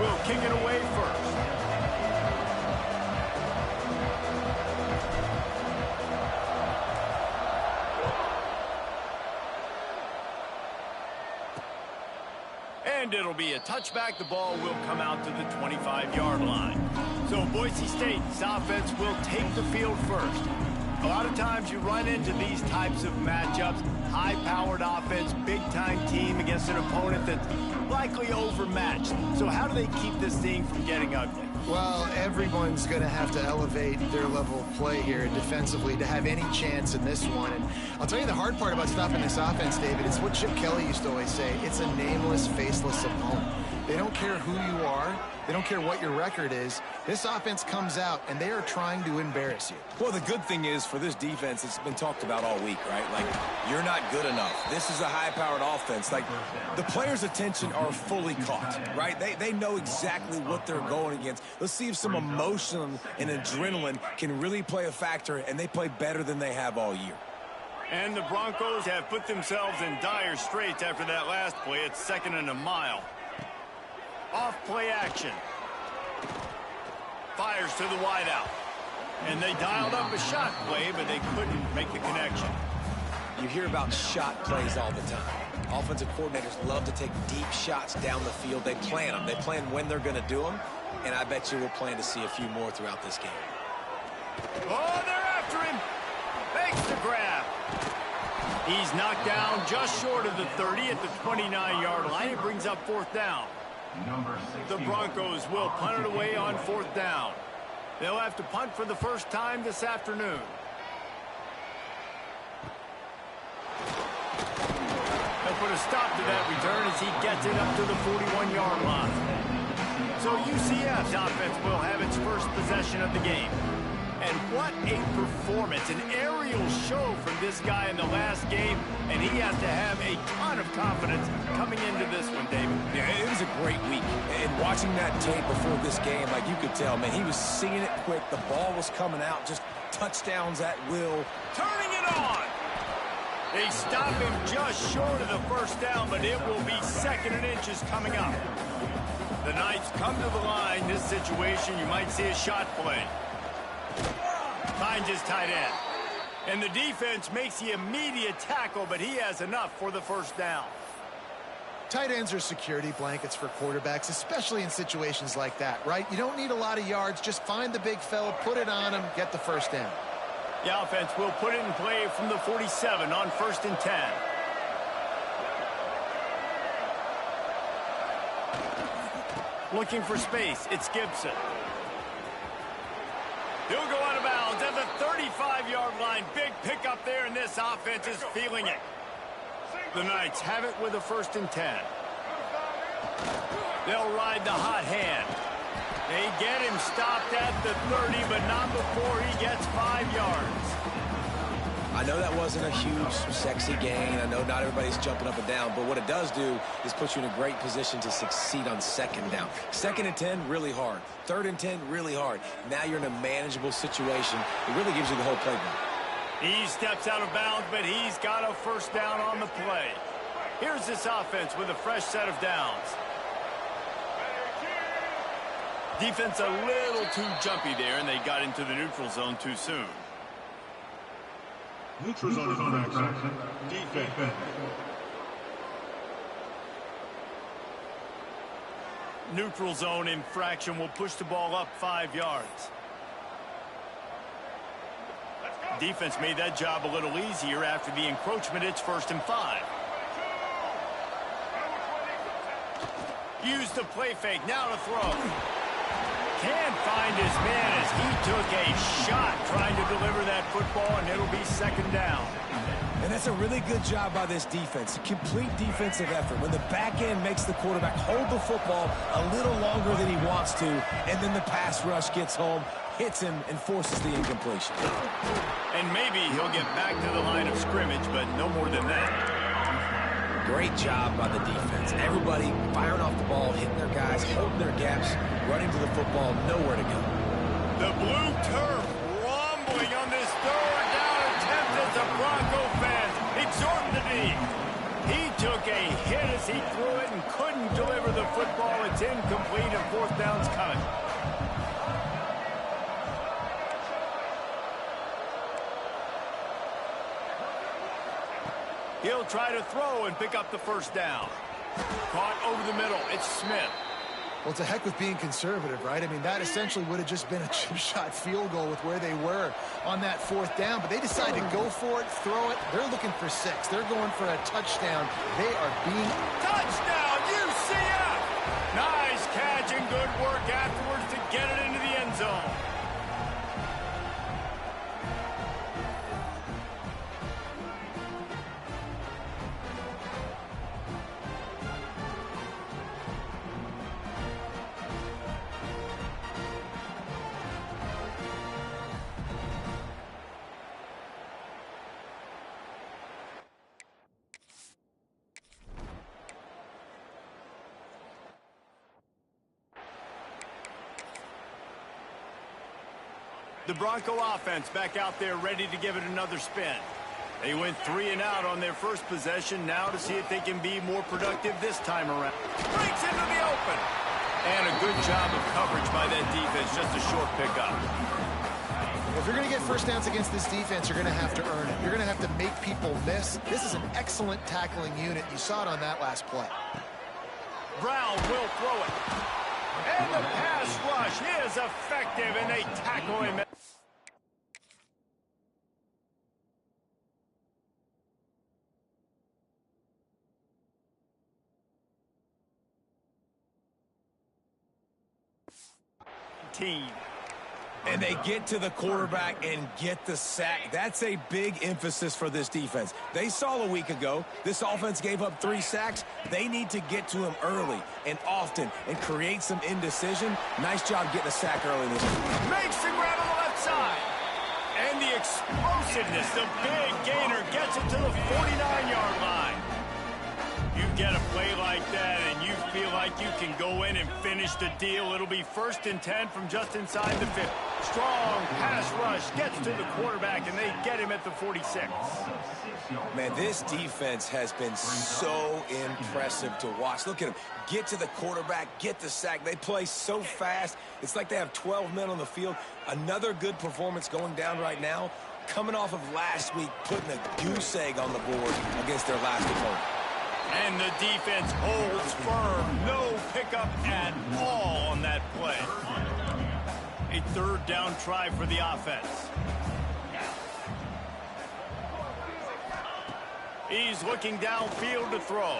will kick it away first. And it'll be a touchback. The ball will come out to the 25-yard line. So Boise State's offense will take the field first. A lot of times you run into these types of matchups. High-powered offense, big-time team against an opponent that's likely overmatched. So how do they keep this thing from getting ugly? Well, everyone's going to have to elevate their level of play here defensively to have any chance in this one. And I'll tell you the hard part about stopping this offense, David, it's what Chip Kelly used to always say. It's a nameless, faceless opponent. They don't care who you are. They don't care what your record is. This offense comes out, and they are trying to embarrass you. Well, the good thing is for this defense, it's been talked about all week, right? Like, you're not good enough. This is a high-powered offense. Like, the players' attention are fully caught, right? They know exactly what they're going against. Let's see if some emotion and adrenaline can really play a factor, and they play better than they have all year. And the Broncos have put themselves in dire straits after that last play. It's 2nd and a mile. Off play action. Fires to the wideout. And they dialed up a shot play, but they couldn't make the connection. You hear about shot plays all the time. Offensive coordinators love to take deep shots down the field. They plan them. They plan when they're going to do them. And I bet you we'll plan to see a few more throughout this game. Oh, they're after him. Makes the grab. He's knocked down just short of the 30 at the 29-yard line. It brings up 4th down. The Broncos will punt it away on 4th down. They'll have to punt for the first time this afternoon. They'll put a stop to that return as he gets it up to the 41-yard line. So UCF's offense will have its first possession of the game. And what a performance, an aerial show from this guy in the last game, and he has to have a ton of confidence coming into this one, David. Yeah, it was a great week. And watching that tape before this game, like you could tell, man, he was seeing it quick. The ball was coming out, just touchdowns at will. Turning it on. They stop him just short of the first down, but it will be 2nd and inches coming up. The Knights come to the line. This situation, you might see a shot play. Finds his tight end. And the defense makes the immediate tackle, but he has enough for the first down. Tight ends are security blankets for quarterbacks, especially in situations like that, right? You don't need a lot of yards. Just find the big fella, put it on him, get the first down. The offense will put it in play from the 47 on 1st and 10. Looking for space. It's Gibson. He'll go out of bounds at the 35-yard line. Big pickup there, and this offense is feeling it. The Knights have it with a 1st and 10. They'll ride the hot hand. They get him stopped at the 30, but not before he gets 5 yards. I know that wasn't a huge, sexy gain. I know not everybody's jumping up and down, but what it does do is put you in a great position to succeed on 2nd down. 2nd and 10, really hard. 3rd and 10, really hard. Now you're in a manageable situation. It really gives you the whole playbook. He steps out of bounds, but he's got a first down on the play. Here's this offense with a fresh set of downs. Defense a little too jumpy there, and they got into the neutral zone too soon. Neutral zone infraction. Defense. Neutral zone infraction will push the ball up 5 yards. Defense made that job a little easier after the encroachment. It's 1st and 5. Use the play fake. Now to throw. Can't find his man as he took a shot trying to deliver that football, and it'll be 2nd down. And that's a really good job by this defense. Complete defensive effort. When the back end makes the quarterback hold the football a little longer than he wants to, and then the pass rush gets home, hits him, and forces the incompletion. And maybe he'll get back to the line of scrimmage, but no more than that. Great job by the defense. Everybody firing off the ball, hitting their guys, holding their gaps, running to the football, nowhere to go. The blue turf rumbling on this 3rd down attempt as the Bronco fans exhort the knee. He took a hit as he threw it and couldn't deliver the football. It's incomplete and fourth down's coming. He'll try to throw and pick up the first down. Caught over the middle. It's Smith. Well, to heck with being conservative, right? I mean, that essentially would have just been a chip shot field goal with where they were on that fourth down. But they decided to go for it, throw it. They're looking for 6. They're going for a touchdown. They are being... Touchdown, UCF! Nice catch and good work afterwards to get it into the end zone. The Bronco offense back out there ready to give it another spin. They went 3 and out on their first possession. Now to see if they can be more productive this time around. Breaks into the open. And a good job of coverage by that defense. Just a short pickup. If you're going to get first downs against this defense, you're going to have to earn it. You're going to have to make people miss. This is an excellent tackling unit. You saw it on that last play. Brown will throw it. And the pass rush is effective, and they tackle him. And they get to the quarterback and get the sack. That's a big emphasis for this defense. They saw a week ago, this offense gave up 3 sacks. They need to get to him early and often and create some indecision. Nice job getting a sack early this week. Makes the grab on the left side. And the explosiveness, the big gainer gets it to the 49-yard line. You get a play like that and you feel like you can go in and finish the deal. It'll be 1st and 10 from just inside the 50. Strong pass rush gets to the quarterback, and they get him at the 46. Man, this defense has been so impressive to watch. Look at them. Get to the quarterback, get the sack. They play so fast. It's like they have 12 men on the field. Another good performance going down right now. Coming off of last week, putting a goose egg on the board against their last opponent. And the defense holds firm. No pickup at all on that play. A 3rd down try for the offense. He's looking downfield to throw.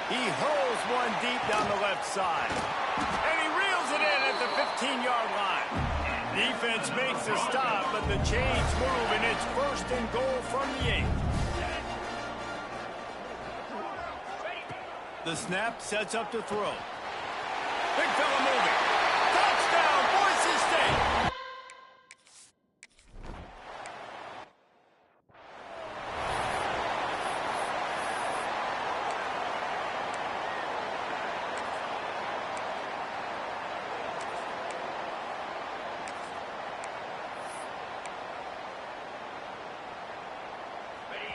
He hurls one deep down the left side. And he reels it in at the 15-yard line. Defense makes a stop, but the chains move, and it's 1st and goal from the 8. The snap sets up to throw. Big fella moving. Touchdown, Boise State!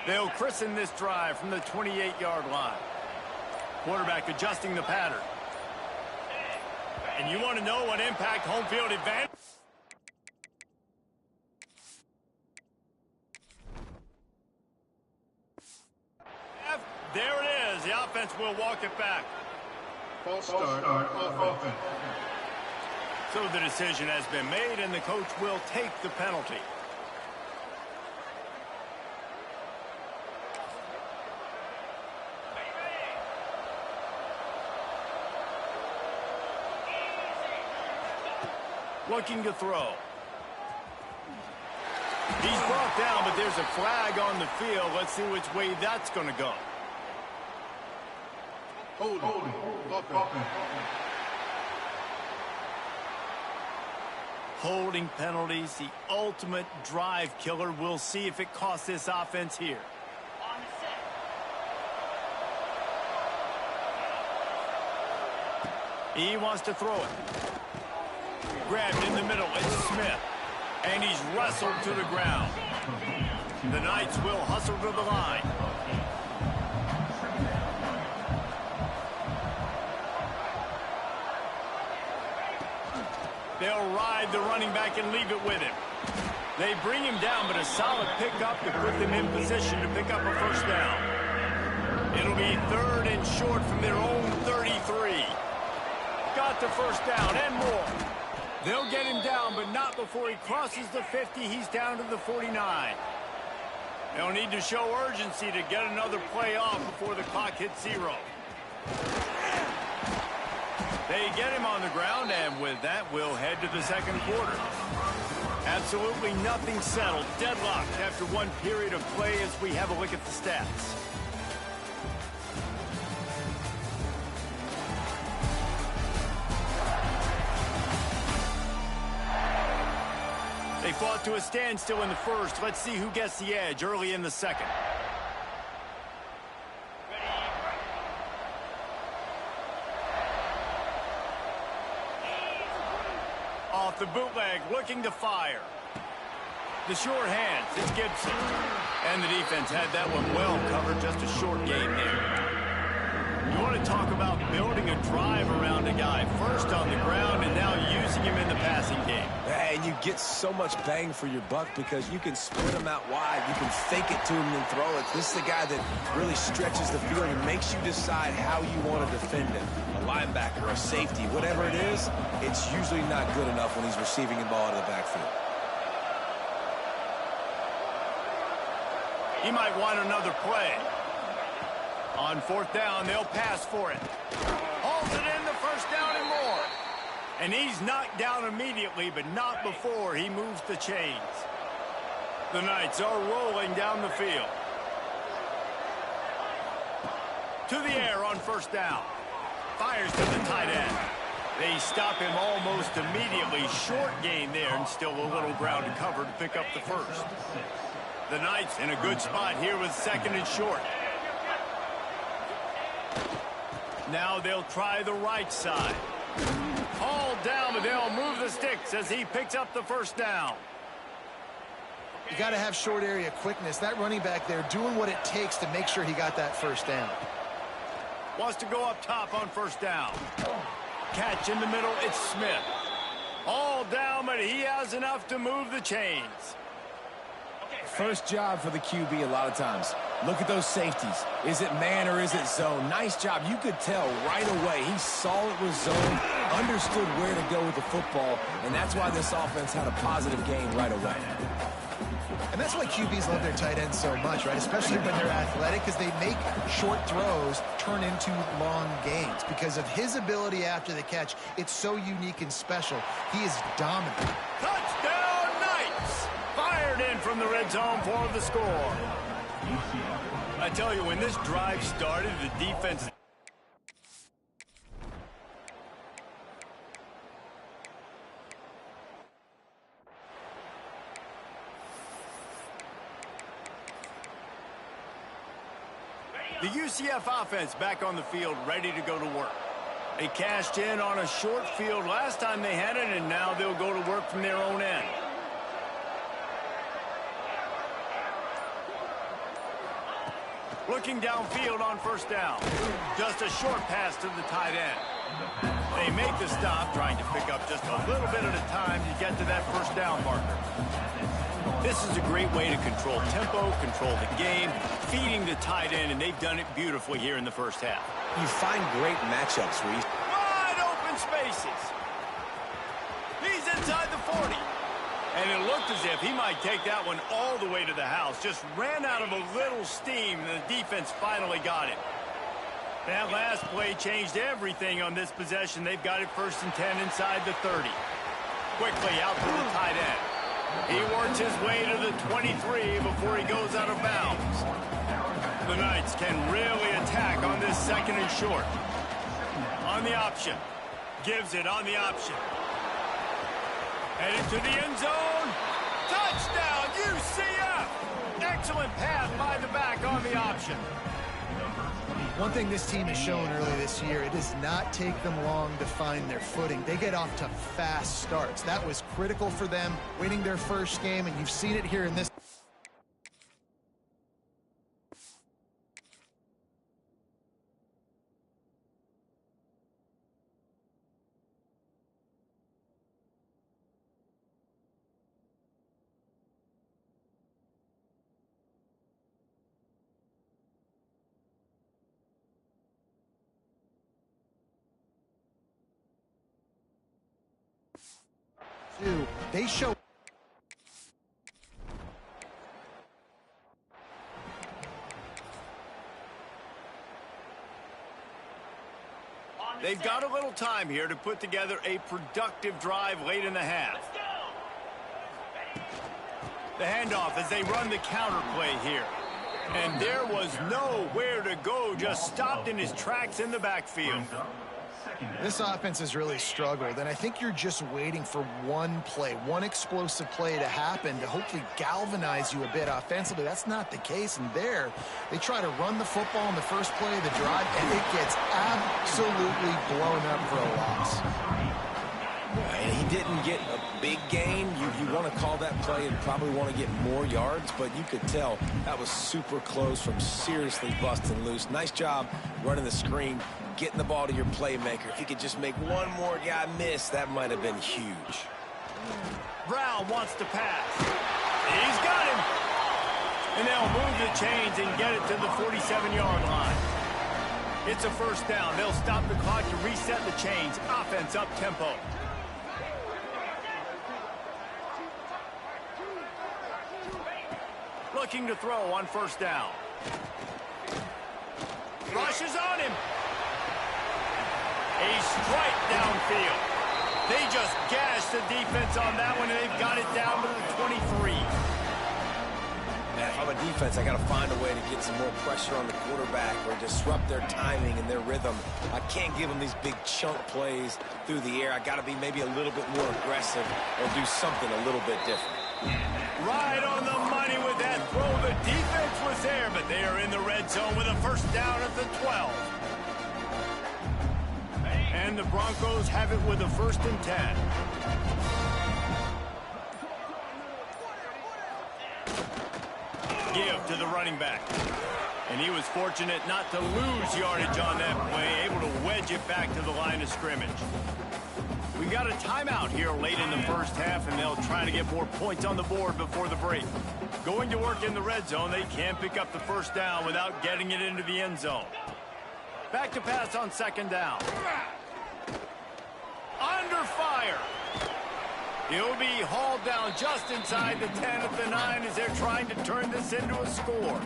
They'll christen this drive from the 28-yard line. Quarterback adjusting the pattern. And you want to know what impact home field advantage? There it is. The offense will walk it back. False start offense. So the decision has been made, and the coach will take the penalty. Looking to throw. He's brought down, but there's a flag on the field. Let's see which way that's going to go. Holding. Holding penalties, the ultimate drive killer. We'll see if it costs this offense here. He wants to throw it. Grabbed in the middle, it's Smith. And he's wrestled to the ground. The Knights will hustle to the line. They'll ride the running back and leave it with him. They bring him down, but a solid pickup to put them in position to pick up a first down. It'll be 3rd and short from their own 33. Got the first down and more. They'll get him down, but not before he crosses the 50. He's down to the 49. They'll need to show urgency to get another play off before the clock hits 0. They get him on the ground, and with that, we'll head to the second quarter. Absolutely nothing settled. Deadlocked after one period of play as we have a look at the stats. They fought to a standstill in the first. Let's see who gets the edge early in the second. Off the bootleg, looking to fire. The short hands, it's Gibson. And the defense had that one well covered, just a short game there. You want to talk about building a drive around a guy. First on the ground and now using him in the passing game. And you get so much bang for your buck because you can split him out wide. You can fake it to him and throw it. This is the guy that really stretches the field and makes you decide how you want to defend him. A linebacker, a safety, whatever it is, it's usually not good enough when he's receiving the ball out of the backfield. He might want another play. On 4th down, they'll pass for it. Holds it in the first down and more. And he's knocked down immediately, but not before he moves the chains. The Knights are rolling down the field. To the air on 1st down. Fires to the tight end. They stop him almost immediately. Short gain there and still a little ground to cover to pick up the first. The Knights in a good spot here with 2nd and short. Now they'll try the right side. Hauled down, but they'll move the sticks as he picks up the first down. You got to have short area quickness. That running back there doing what it takes to make sure he got that first down. Wants to go up top on 1st down. Catch in the middle, it's Smith. All down, but he has enough to move the chains. First job for the QB a lot of times. Look at those safeties. Is it man or is it zone? Nice job. You could tell right away. He saw it was zone, understood where to go with the football, and that's why this offense had a positive gain right away. And that's why QBs love their tight ends so much, right? Especially when they're athletic, because they make short throws turn into long gains. Because of his ability after the catch, it's so unique and special. He is dominant. Touchdown, Knights! Fired in from the red zone for the score. I tell you, when this drive started, the defense... The UCF offense back on the field, ready to go to work. They cashed in on a short field last time they had it, and now they'll go to work from their own end. Looking downfield on 1st down. Just a short pass to the tight end. They make the stop, trying to pick up just a little bit at a time to get to that 1st down marker. This is a great way to control tempo, control the game, feeding the tight end, and they've done it beautifully here in the first half. You find great matchups, Reese. Wide open spaces. He's inside the 40. And it looked as if he might take that one all the way to the house. Just ran out of a little steam, and the defense finally got it. That last play changed everything on this possession. They've got it 1st and 10 inside the 30. Quickly out to the tight end. He works his way to the 23 before he goes out of bounds. The Knights can really attack on this 2nd and short. On the option. Gives it on the option. Headed to the end zone. Touchdown, UCF! Excellent pass by the back on the option. One thing this team has shown early this year, it does not take them long to find their footing. They get off to fast starts. That was critical for them, winning their first game, and you've seen it here in this. They show. They've got a little time here to put together a productive drive late in the half. The handoff as they run the counter play here. And there was nowhere to go, just stopped in his tracks in the backfield. This offense has really struggled, and I think you're just waiting for one play, one explosive play to happen to hopefully galvanize you a bit offensively. That's not the case, and there, they try to run the football in the first play of the drive, and it gets absolutely blown up for a loss. And he didn't get a big gain. You want to call that play and probably want to get more yards, but you could tell that was super close from seriously busting loose. Nice job running the screen, getting the ball to your playmaker. If he could just make one more guy miss, that might have been huge. Brown wants to pass. He's got him. And they'll move the chains and get it to the 47-yard line. It's a first down. They'll stop the clock to reset the chains. Offense up tempo. Looking to throw on first down. Rushes on him. A strike downfield. They just gashed the defense on that one, and they've got it down to the 23. Man, if I'm a defense, I got to find a way to get some more pressure on the quarterback or disrupt their timing and their rhythm. I can't give them these big chunk plays through the air. I got to be maybe a little bit more aggressive or do something a little bit different. Right on the money with that throw. The defense was there, but they are in the red zone with a first down at the 12. And the Broncos have it with a 1st and 10. Give to the running back. And he was fortunate not to lose yardage on that play, able to wedge it back to the line of scrimmage. We got a timeout here late in the first half, and they'll try to get more points on the board before the break. Going to work in the red zone, they can't pick up the first down without getting it into the end zone. Back to pass on 2nd down. Under fire. He'll be hauled down just inside the 10 at the 9 as they're trying to turn this into a score.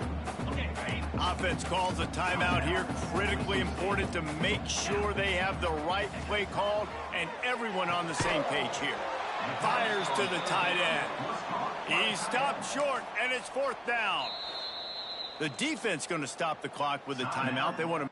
Offense calls a timeout here. Critically important to make sure they have the right play called and everyone on the same page here. Fires to the tight end. He stopped short, and it's 4th down. The defense going to stop the clock with a timeout. They want to...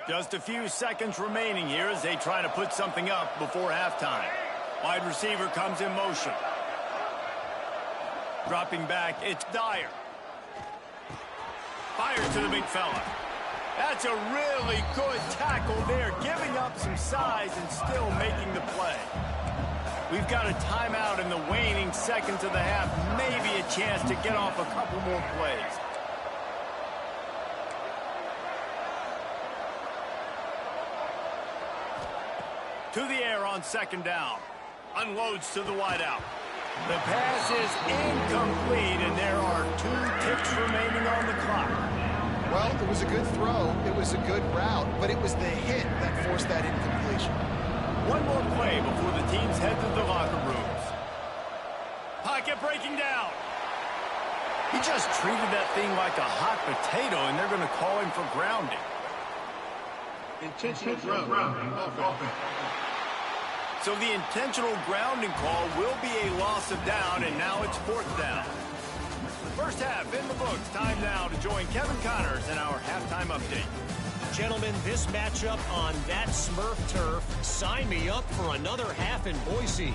Just a few seconds remaining here as they try to put something up before halftime. Wide receiver comes in motion. Dropping back, it's Dyer. Fires to the big fella. That's a really good tackle there, giving up some size and still making the play. We've got a timeout in the waning seconds of the half. Maybe a chance to get off a couple more plays. To the air on 2nd down. Unloads to the wideout. The pass is incomplete, and there are 2 ticks remaining on the clock. Well, it was a good throw. It was a good route, but it was the hit that forced that incompletion. One more play before the teams head to the locker rooms. Pocket breaking down. He just treated that thing like a hot potato, and they're going to call him for grounding. Intentional grounding. Offense. So the intentional grounding call will be a loss of down, and now it's 4th down. First half in the books. Time now to join Kevin Connors in our halftime update. Gentlemen, this matchup on that Smurf turf, sign me up for another half in Boise.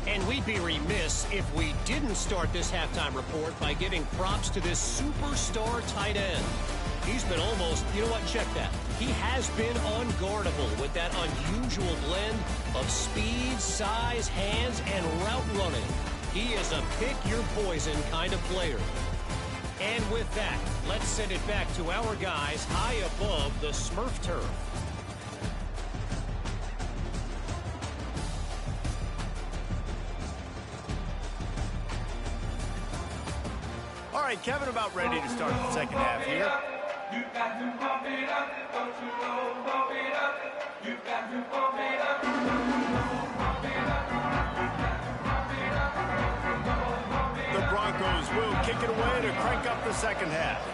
And we'd be remiss if we didn't start this halftime report by giving props to this superstar tight end. He's been almost, you know what, check that. He has been unguardable with that unusual blend of speed, size, hands, and route running. He is a pick-your-poison kind of player. And with that, let's send it back to our guys high above the Smurf turf. right, Kevin, about ready to start the second half here. You got to pump it up, don't you know, pump it up. You got to pump it up, don't you know, pump it up. The Broncos will kick it away to crank up the second half.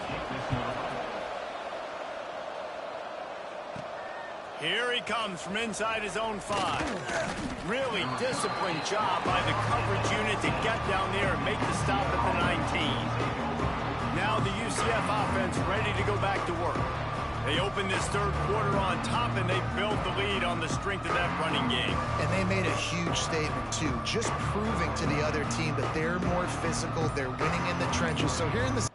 Here he comes from inside his own 5. Really disciplined job by the coverage unit to get down there and make the stop at the 19. Now the UCF offense ready to go back to work. They opened this third quarter on top, and they built the lead on the strength of that running game. And they made a huge statement, too, just proving to the other team that they're more physical, they're winning in the trenches. So here in the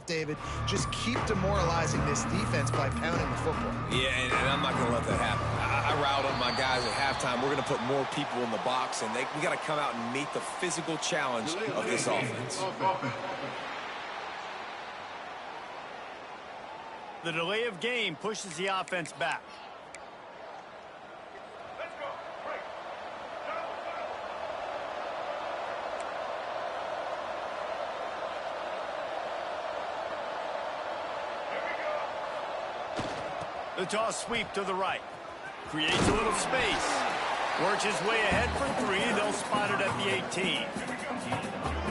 David, just keep demoralizing this defense by pounding the football. Yeah, and I'm not going to let that happen. I riled up my guys at halftime. We're going to put more people in the box, and we got to come out and meet the physical challenge of this offense. The delay of game pushes the offense back. The toss sweep to the right. Creates a little space. Works his way ahead for 3. They'll spot it at the 18.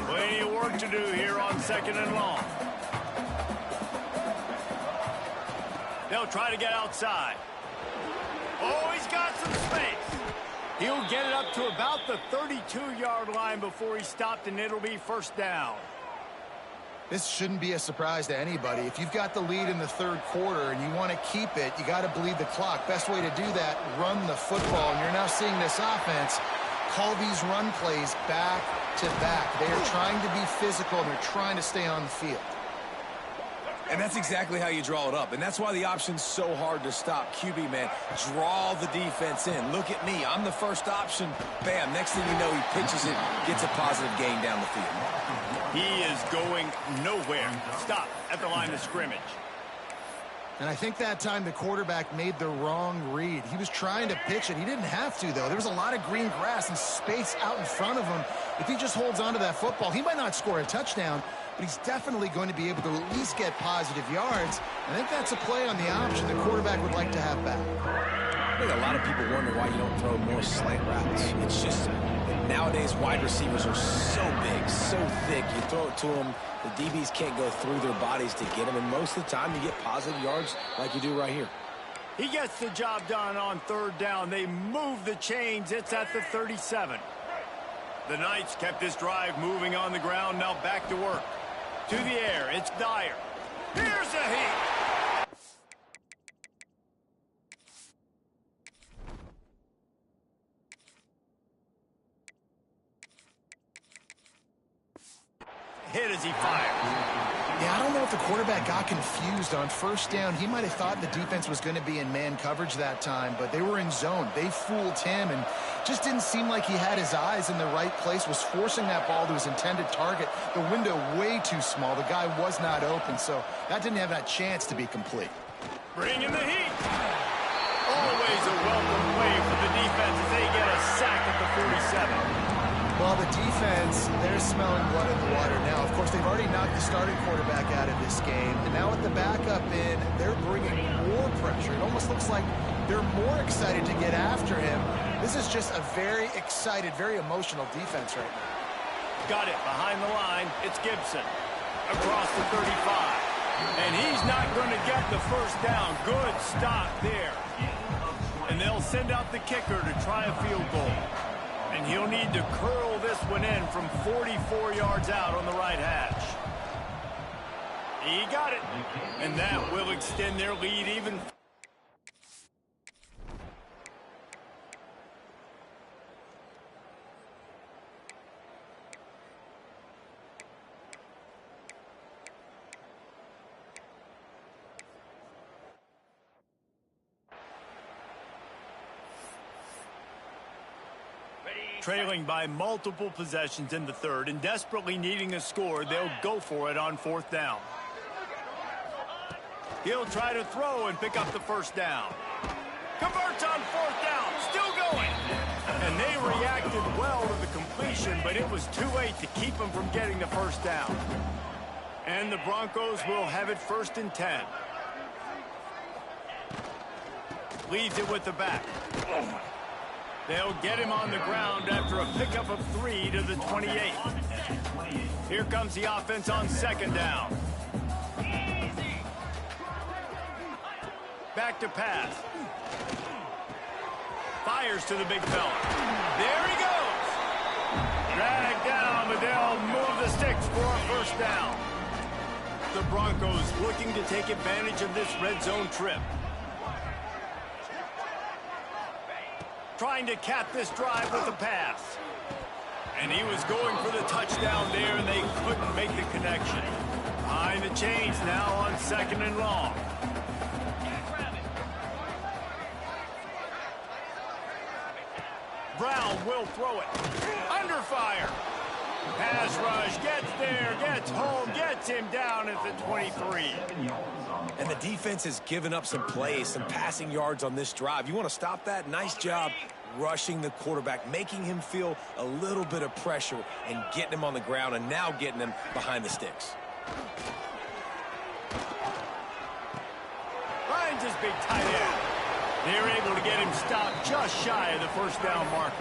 Plenty of work to do here on 2nd and long. They'll try to get outside. Oh, he's got some space. He'll get it up to about the 32-yard line before he's stopped, and it'll be first down. This shouldn't be a surprise to anybody. If you've got the lead in the third quarter and you want to keep it, you got to bleed the clock. Best way to do that, run the football. And you're now seeing this offense call these run plays back to back. They are trying to be physical, and they're trying to stay on the field. And that's exactly how you draw it up. And that's why the option's so hard to stop. QB, man, draw the defense in. Look at me. I'm the first option. Bam. Next thing you know, he pitches it, gets a positive gain down the field. He is going nowhere. Stop at the line of scrimmage. And I think that time the quarterback made the wrong read. He was trying to pitch it. He didn't have to, though. There was a lot of green grass and space out in front of him. If he just holds on to that football, he might not score a touchdown, but he's definitely going to be able to at least get positive yards. I think that's a play on the option the quarterback would like to have back. I think a lot of people wonder why you don't throw more slant routes. It's just nowadays wide receivers are so big, so thick. You throw it to them, the DBs can't go through their bodies to get them, and most of the time you get positive yards like you do right here. He gets the job done on 3rd down. They move the chains. It's at the 37. The Knights kept this drive moving on the ground. Now back to work. To the air. It's Dyer. Here's a heat. Hit as he fires. Yeah, I don't know if the quarterback got confused on first down. He might have thought the defense was going to be in man coverage that time, but they were in zone. They fooled him and just didn't seem like he had his eyes in the right place, was forcing that ball to his intended target. The window way too small. The guy was not open, so that didn't have that chance to be complete. Bringing the heat. Always a welcome play for the defense as they get a sack at the 47. Well, the defense, they're smelling blood in the water now. Of course, they've already knocked the starting quarterback out of this game. And now with the backup in, they're bringing more pressure. It almost looks like they're more excited to get after him. This is just a very excited, very emotional defense right now. Got it behind the line. It's Gibson across the 35. And he's not going to get the first down. Good stop there. And they'll send out the kicker to try a field goal. And he'll need to curl this one in from 44 yards out on the right hash. He got it. And that will extend their lead even. Trailing by multiple possessions in the third and desperately needing a score, they'll go for it on fourth down. He'll try to throw and pick up the first down. Converts on fourth down, still going. And they reacted well to the completion, but it was too late to keep him from getting the first down. And the Broncos will have it 1st and 10. Leaves it with the back. They'll get him on the ground after a pickup of 3 to the 28. Here comes the offense on 2nd down. Back to pass. Fires to the big fella. There he goes. Dragged down, but they'll move the sticks for a first down. The Broncos looking to take advantage of this red zone trip. Trying to cap this drive with a pass. And he was going for the touchdown there, and they couldn't make the connection. Behind the chains now on 2nd and long. Brown will throw it. Under fire. Pass rush, gets there, gets home, gets him down at the 23. And the defense has given up some plays, some passing yards on this drive. You want to stop that? Nice job rushing the quarterback, making him feel a little bit of pressure and getting him on the ground and now getting him behind the sticks. Finds his big tight end. They're able to get him stopped just shy of the first down marker.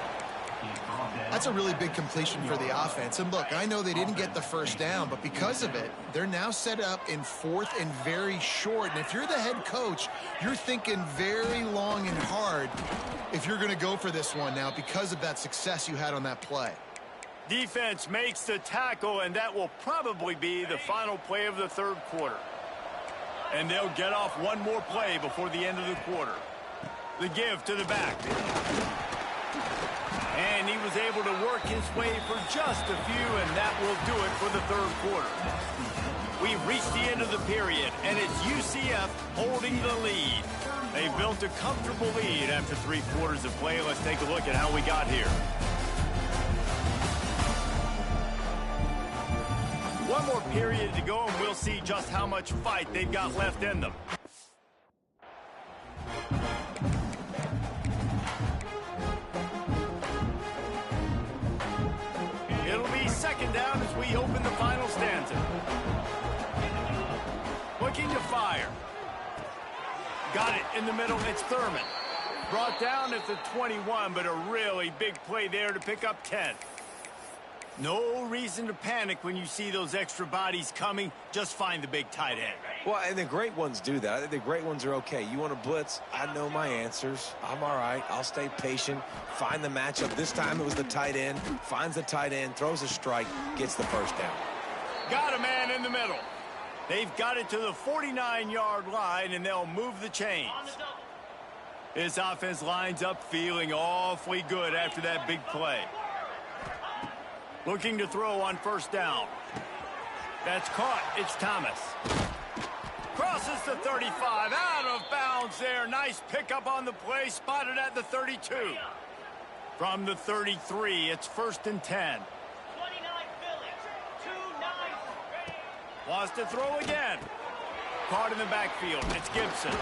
That's a really big completion for the offense. And look, I know they didn't get the first down, but because of it, they're now set up in 4th and very short. And if you're the head coach, you're thinking very long and hard if you're going to go for this one now because of that success you had on that play. Defense makes the tackle, and that will probably be the final play of the 3rd quarter. And they'll get off one more play before the end of the quarter. The give to the back. And he was able to work his way for just a few, and that will do it for the 3rd quarter. We've reached the end of the period, and it's UCF holding the lead. They've built a comfortable lead after 3 quarters of play. Let's take a look at how we got here. One more period to go, and we'll see just how much fight they've got left in them. It'll be 2nd down as we open the final stanza. Looking to fire. Got it in the middle. It's Thurman. Brought down at the 21, but a really big play there to pick up 10. No reason to panic when you see those extra bodies coming. Just find the big tight end. Well, and the great ones do that. I think the great ones are okay. You want to blitz? I know my answers. I'm all right. I'll stay patient. Find the matchup. This time it was the tight end. Finds the tight end, throws a strike, gets the first down. Got a man in the middle. They've got it to the 49-yard line, and they'll move the chains. This offense lines up feeling awfully good after that big play. Looking to throw on 1st down. That's caught. It's Thomas. Crosses the 35. Out of bounds there. Nice pickup on the play. Spotted at the 32. From the 33, it's 1st and 10. 29 Phillies. 2-9. Wants to throw again. Caught in the backfield. It's Gibson.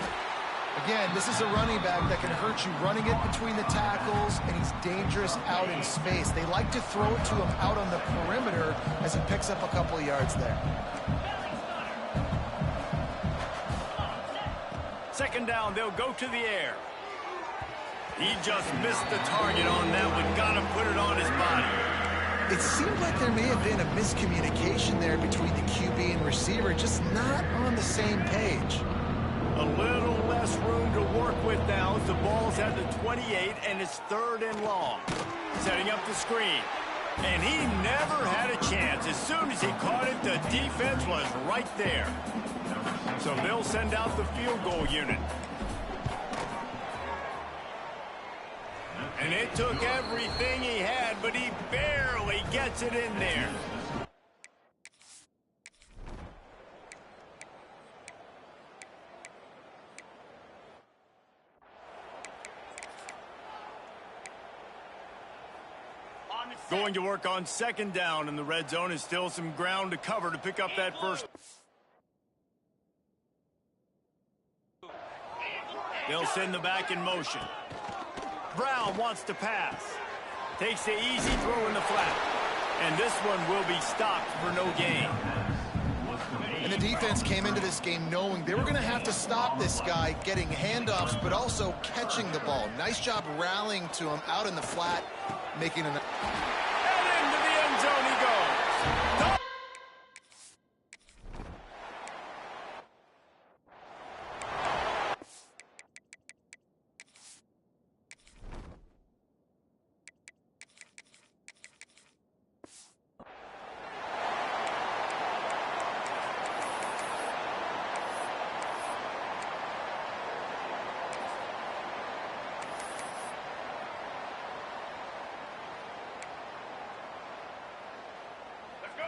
Again, this is a running back that can hurt you running it between the tackles, and he's dangerous out in space. They like to throw it to him out on the perimeter as he picks up a couple of yards there. 2nd down, they'll go to the air. He just missed the target on that one. Got to put it on his body. It seemed like there may have been a miscommunication there between the QB and receiver, just not on the same page. A little less room to work with now as the ball's at the 28 and it's 3rd and long. Setting up the screen. And he never had a chance. As soon as he caught it, the defense was right there. So they'll send out the field goal unit. And it took everything he had, but he barely gets it in there. Going to work on 2nd down in the red zone, and still some ground to cover to pick up that first. They'll send the back in motion. Brown wants to pass. Takes the easy throw in the flat. And this one will be stopped for no gain. And the defense came into this game knowing they were going to have to stop this guy getting handoffs, but also catching the ball. Nice job rallying to him out in the flat, making an... And into the end zone he goes.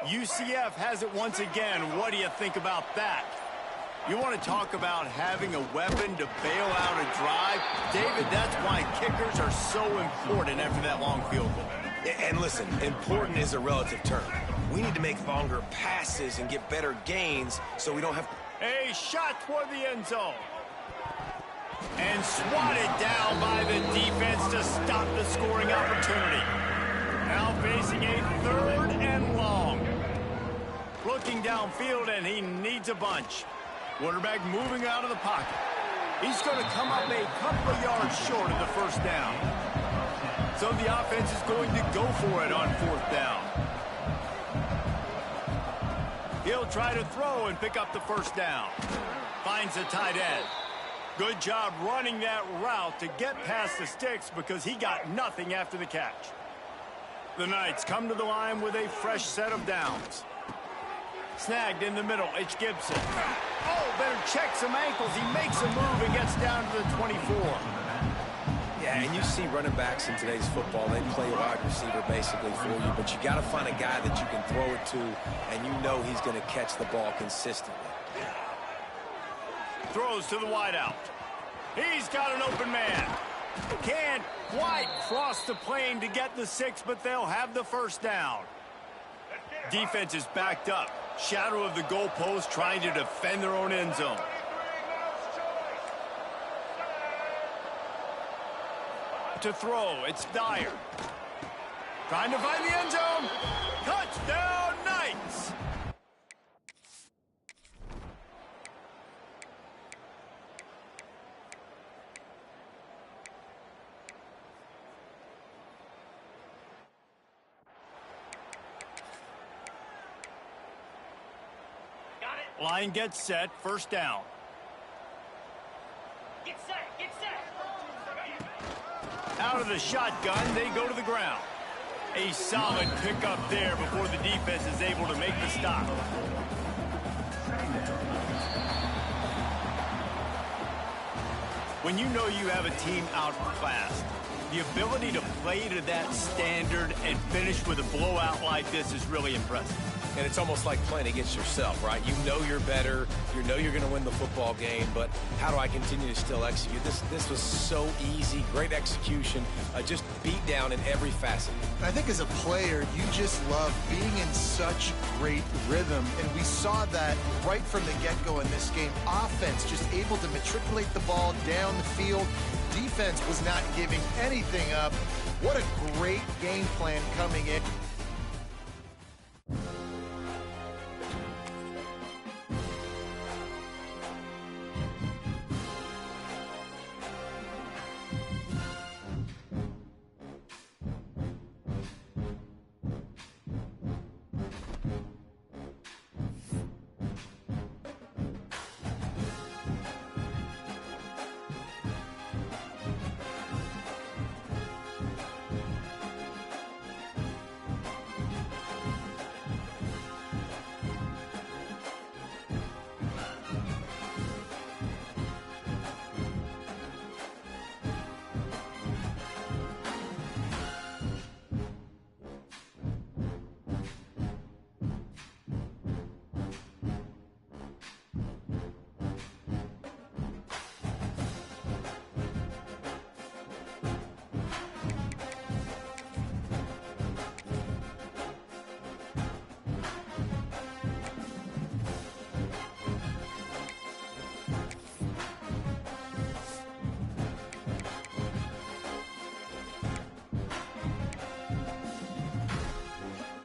UCF has it once again. What do you think about that? You want to talk about having a weapon to bail out a drive? David, that's why kickers are so important after that long field goal. And listen, important is a relative term. We need to make longer passes and get better gains so we don't have to... A shot toward the end zone. And swatted down by the defense to stop the scoring opportunity. Now facing a 3rd and long. Looking downfield, and he needs a bunch. Quarterback moving out of the pocket. He's going to come up a couple of yards short of the 1st down. So the offense is going to go for it on 4th down. He'll try to throw and pick up the 1st down. Finds the tight end. Good job running that route to get past the sticks because he got nothing after the catch. The Knights come to the line with a fresh set of downs. Snagged in the middle, it's Gibson. Oh, better check some ankles. He makes a move and gets down to the 24. Yeah, and you see running backs in today's football, they play wide receiver basically for you, but you got to find a guy that you can throw it to, and you know he's going to catch the ball consistently. Throws to the wideout. He's got an open man. Can't quite cross the plane to get the 6, but they'll have the 1st down. Defense is backed up. Shadow of the goalpost trying to defend their own end zone. To throw, it's Dyer. Trying to find the end zone. Touchdown, Knights! Line gets set, 1st down. Get set, get set. Out of the shotgun, they go to the ground. A solid pickup there before the defense is able to make the stop. When you know you have a team outclassed, the ability to play to that standard and finish with a blowout like this is really impressive. And it's almost like playing against yourself, right? You know you're better. You know you're going to win the football game, but how do I continue to still execute? This was so easy. Great execution. Just beat down in every facet. I think as a player, you just love being in such great rhythm, and we saw that right from the get-go in this game. Offense just able to matriculate the ball down the field. Defense was not giving anything up. What a great game plan coming in.